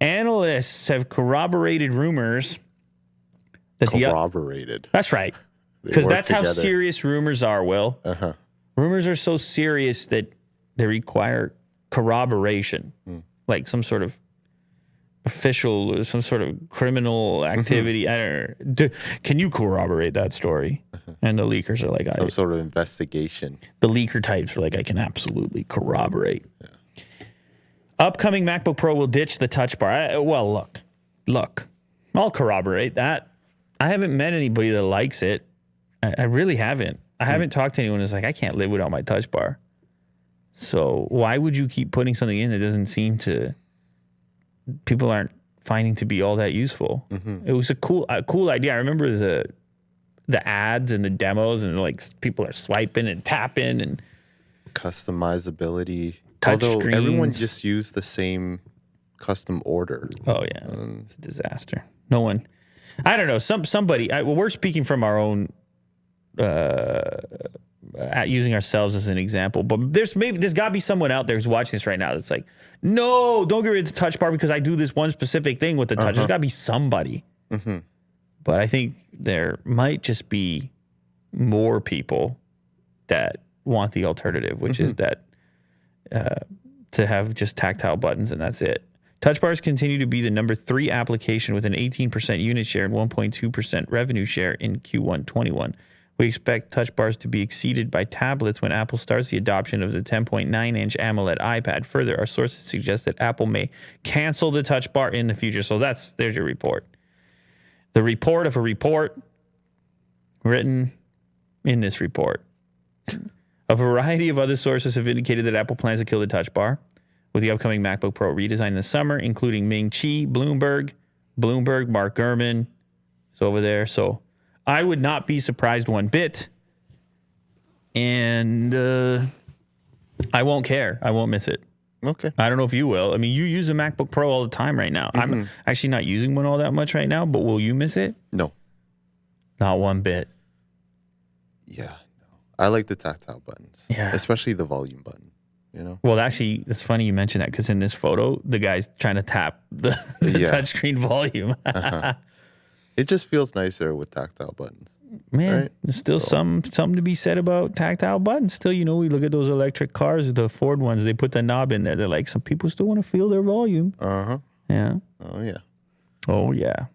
Analysts have corroborated rumors that Corroborated. That's right. They Because work that's how together. serious rumors are, Will. Uh-huh. Rumors are so serious that they require corroboration, like some sort of official, some sort of criminal activity. I don't know. Can you corroborate that story? And the leakers are like, Some sort of investigation. the leaker types are like, I can absolutely corroborate. Yeah. Upcoming MacBook Pro will ditch the touch bar. Look, I'll corroborate that. I haven't met anybody that likes it. I really haven't. I haven't talked to anyone who's like, I can't live without my touch bar. So why would you keep putting something in that doesn't seem to, people aren't finding to be all that useful? It was a cool idea. I remember the ads and the demos and like people are swiping and tapping and Customizability. Touch Although everyone screens. just used the same custom order. Oh yeah, it's a disaster. No one, I don't know. Somebody. We're speaking from our own, using ourselves as an example. But there's got to be someone out there who's watching this right now that's like, no, don't get rid of the touch bar because I do this one specific thing with the touch. There's got to be somebody. But I think there might just be more people that want the alternative, which is that to have just tactile buttons and that's it. Touch bars continue to be the number 3 application with an 18% unit share and 1.2% revenue share in Q1 21. We expect touch bars to be exceeded by tablets when Apple starts the adoption of the 10.9-inch AMOLED iPad. Further, our sources suggest that Apple may cancel the touch bar in the future. So there's your report. The report of a report written in this report. A variety of other sources have indicated that Apple plans to kill the touch bar with the upcoming MacBook Pro redesign in the summer, including Ming Chi, Bloomberg, Mark Gurman is over there. So I would not be surprised one bit. And I won't care. I won't miss it. Okay. I don't know if you will. I mean, you use a MacBook Pro all the time right now. I'm actually not using one all that much right now, but will you miss it? No. Not one bit. Yeah. No. I like the tactile buttons. Yeah. Especially the volume button. You know? Well, actually, it's funny you mention that because in this photo, the guy's trying to tap the touchscreen volume. It just feels nicer with tactile buttons. Man, Right? there's still something to be said about tactile buttons. Still, we look at those electric cars, the Ford ones, they put the knob in there. They're like, some people still want to feel their volume. Uh-huh. Yeah. Oh, yeah. Oh, yeah.